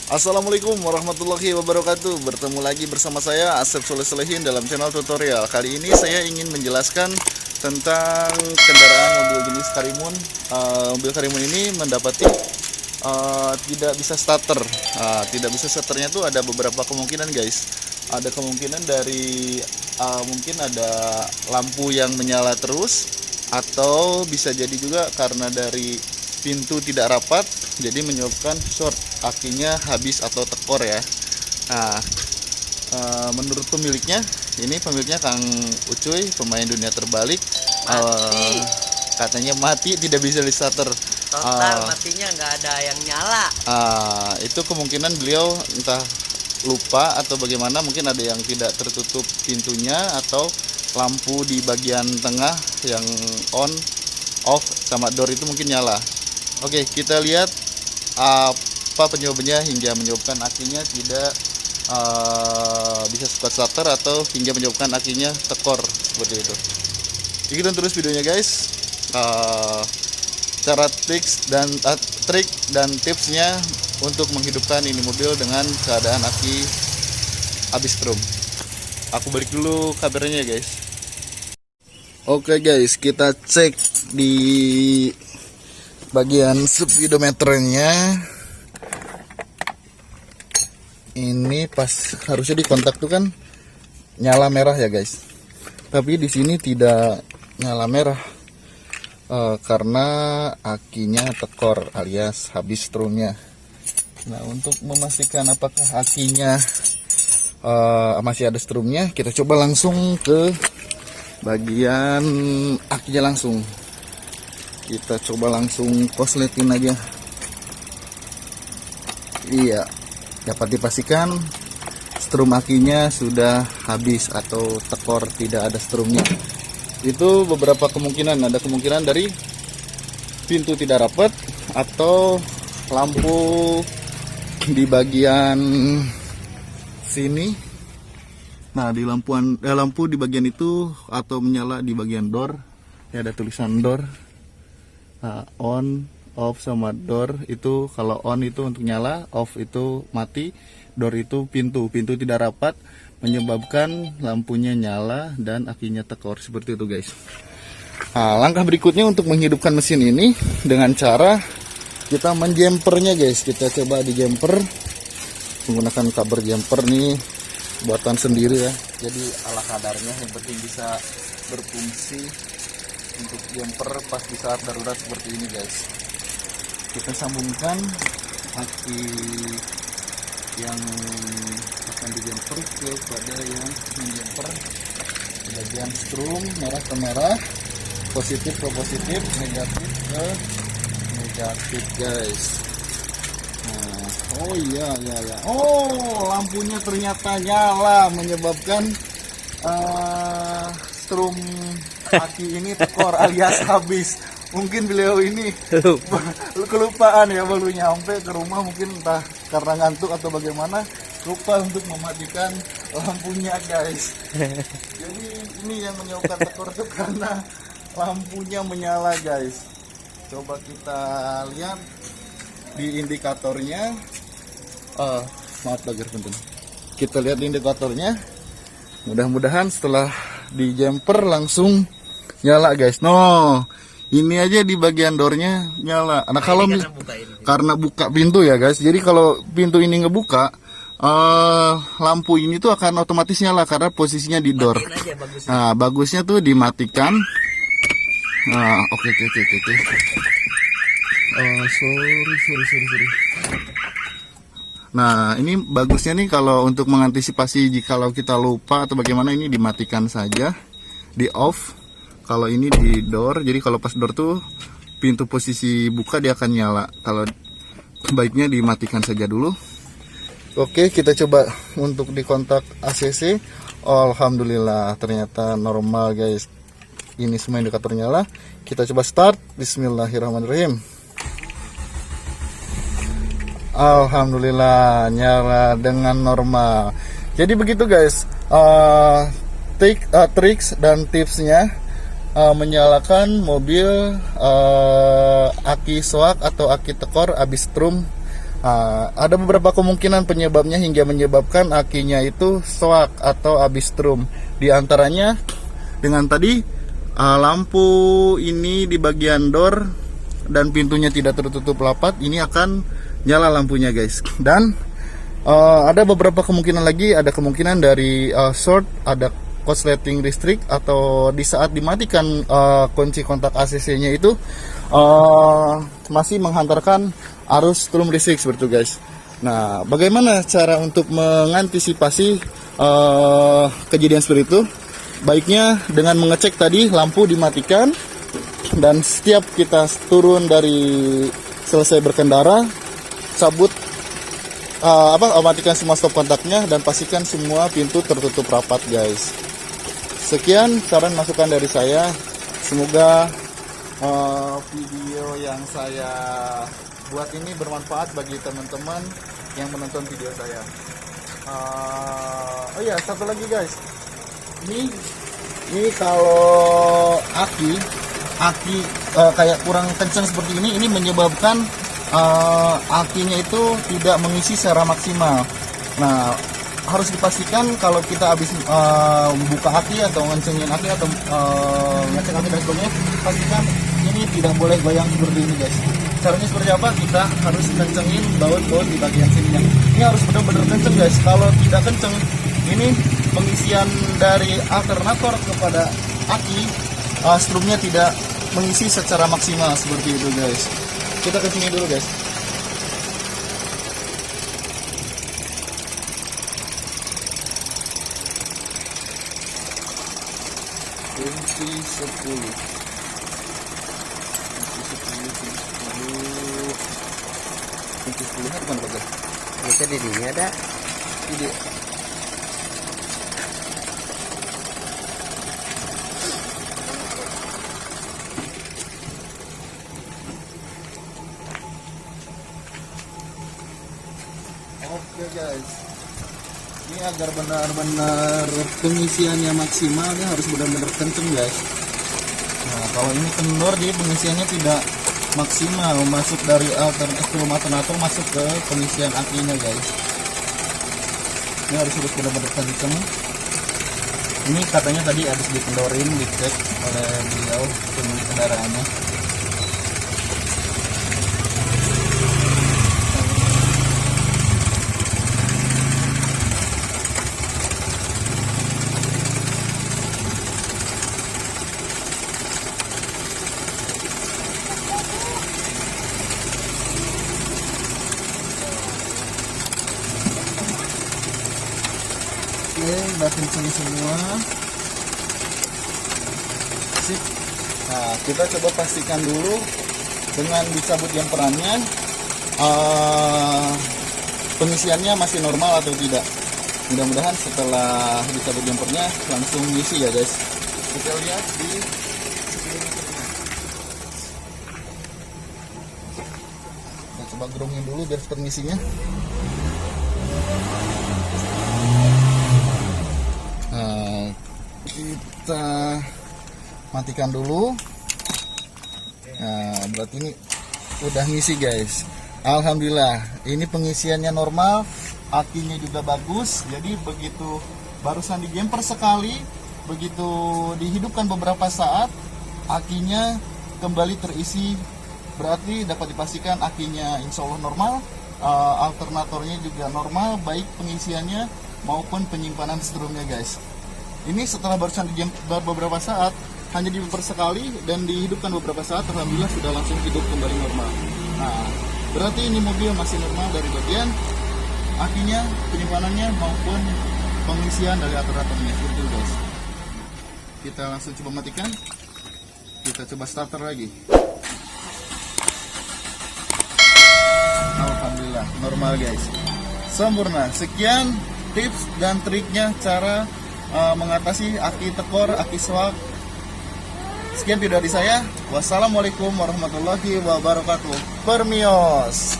Assalamualaikum warahmatullahi wabarakatuh. Bertemu lagi bersama saya Asep Soleh dalam channel tutorial. Kali ini saya ingin menjelaskan tentang kendaraan mobil jenis Karimun. Mobil Karimun ini mendapati tidak bisa starter. Tidak bisa starternya tuh ada beberapa kemungkinan, guys. Ada kemungkinan dari mungkin ada lampu yang menyala terus, atau bisa jadi juga karena dari pintu tidak rapat, jadi menyebabkan short, akinya habis atau tekor ya. Nah, menurut pemiliknya, ini pemiliknya Kang Ucuy, pemain dunia terbalik, katanya mati, tidak bisa di starter. Total matinya nggak ada yang nyala. Itu kemungkinan beliau entah lupa atau bagaimana, mungkin ada yang tidak tertutup pintunya, atau lampu di bagian tengah yang on, off, sama door itu mungkin nyala. Oke, kita lihat apa penyebabnya hingga menyebabkan akinya tidak bisa squat starter, atau hingga menyebabkan akinya tekor seperti itu. Ikutin terus videonya, guys. Cara trik dan tipsnya untuk menghidupkan ini mobil dengan keadaan aki habis strum. Aku balik dulu kabarnya ya, guys. Oke guys, kita cek di bagian speedometernya. Ini pas harusnya di kontak tuh kan nyala merah ya, guys. Tapi di sini tidak nyala merah karena akinya tekor alias habis strumnya. Nah, untuk memastikan apakah akinya masih ada strumnya, kita coba langsung ke bagian akinya langsung. Kita coba langsung kosletin aja. Iya, dapat dipastikan strum akinya sudah habis atau tekor, tidak ada strumnya. Itu beberapa kemungkinan. Ada kemungkinan dari pintu tidak rapat, atau lampu di bagian sini. Nah, di lampu di bagian itu, atau menyala di bagian door. Ya, ada tulisan door. On, off, sama door itu kalau on itu untuk nyala, off itu mati, door itu pintu tidak rapat menyebabkan lampunya nyala dan akinya tekor seperti itu, guys. Nah, langkah berikutnya untuk menghidupkan mesin ini dengan cara kita menjempernya, guys. Kita coba di jumper menggunakan cover jumper nih, buatan sendiri ya, jadi ala kadarnya, yang penting bisa berfungsi untuk jumper pas di saat darurat seperti ini, guys. Kita sambungkan aki yang akan dijumper kepada yang menjumper bagian strum, merah ke merah, positif ke positif, negatif ke negatif, guys. Nah, oh iya. Oh, lampunya ternyata nyala, menyebabkan strum aki ini tekor alias habis. Mungkin beliau ini kelupaan ya, baru nyampe ke rumah, mungkin entah karena ngantuk atau bagaimana, lupa untuk mematikan lampunya, guys. Jadi ini yang menyebabkan tekor itu karena lampunya menyala, guys. Coba kita lihat di indikatornya. Maaf lagar punten. Kita lihat di indikatornya. Mudah-mudahan setelah di jumper langsung nyala, guys. No, ini aja di bagian doornya nyala. Nah, kalau karena buka pintu ya, guys. Jadi kalau pintu ini ngebuka, lampu ini tuh akan otomatis nyala karena posisinya di door. Nah, bagusnya tuh dimatikan. Nah, oke. Sorry. Nah, ini bagusnya nih kalau untuk mengantisipasi jikalau kita lupa atau bagaimana, ini dimatikan saja, di off. Kalau ini di door, jadi kalau pas door tuh pintu posisi buka dia akan nyala. Kalau baiknya dimatikan saja dulu. Oke, kita coba untuk di kontak ACC. Alhamdulillah ternyata normal, guys. Ini semua indikator nyala. Kita coba start. Bismillahirrahmanirrahim. Alhamdulillah nyala dengan normal. Jadi begitu, guys, triks dan tipsnya menyalakan mobil aki soak atau aki tekor habis strum Ada beberapa kemungkinan penyebabnya hingga menyebabkan akinya itu shock atau habis strum. Di antaranya dengan tadi lampu ini di bagian door dan pintunya tidak tertutup rapat, ini akan nyala lampunya guys. Dan ada beberapa kemungkinan lagi, ada kemungkinan dari short, ada korsleting listrik, atau di saat dimatikan kunci kontak ACC-nya itu masih menghantarkan arus strum listrik seperti itu guys. Nah, bagaimana cara untuk mengantisipasi kejadian seperti itu? Baiknya dengan mengecek tadi lampu dimatikan, dan setiap kita turun dari selesai berkendara, cabut matikan semua stop kontaknya dan pastikan semua pintu tertutup rapat guys. Sekian saran masukan dari saya. Semoga video yang saya buat ini bermanfaat bagi teman-teman yang menonton video saya. Oh iya, satu lagi guys. Ini kalau aki kayak kurang kencang seperti ini menyebabkan akinya itu tidak mengisi secara maksimal. Nah, harus dipastikan kalau kita habis buka aki atau ngencengin aki atau ngecek aki dan sebagainya, pastikan ini tidak boleh goyang seperti ini guys. Caranya seperti apa? Kita harus kencengin baut-baut di bagian sininya. Ini harus benar-benar kenceng guys. Kalau tidak kenceng, ini pengisian dari alternator kepada aki, strumnya tidak mengisi secara maksimal seperti itu guys. Kita kencengin dulu guys. Kunci 10. Kunci 10 itu mana bagus? Bisa di sini ada. Ini. Oke guys, ini agar benar-benar pengisiannya maksimal, ini harus benar-benar kenceng guys. Nah, kalau ini kendor, jadi pengisiannya tidak maksimal, masuk dari alternator masuk ke pengisian akinya guys. Ini harus benar-benar kenceng. Ini katanya tadi habis dikendorin, dicek oleh beliau pemilik kendaraannya. Oke, udah kenceng semua. Sip. Nah, kita coba pastikan dulu dengan dicabut jumperannya, pengisiannya masih normal atau tidak. Mudah-mudahan setelah dicabut jumpernya langsung ngisi ya guys. Kita lihat di kita coba gerungin dulu biar cepat ngisinya. Kita matikan dulu. Nah, berarti ini udah ngisi guys. Alhamdulillah, ini pengisiannya normal, akinya juga bagus. Jadi begitu barusan dijemper sekali, begitu dihidupkan beberapa saat, akinya kembali terisi. Berarti dapat dipastikan akinya insya Allah normal, alternatornya juga normal, baik pengisiannya maupun penyimpanan strumnya guys. Ini setelah barusan dijemper beberapa saat, hanya dijemper sekali dan dihidupkan beberapa saat, alhamdulillah sudah langsung hidup kembali normal. Nah, berarti ini mobil masih normal dari bagian akinya, penyimpanannya maupun pengisian dari alternatornya. Itu guys. Kita langsung coba matikan. Kita coba starter lagi. Alhamdulillah normal guys. Sempurna. Sekian tips dan triknya cara mengatasi aki tekor, aki swag. Sekian video dari saya. Wassalamualaikum warahmatullahi wabarakatuh. Permios.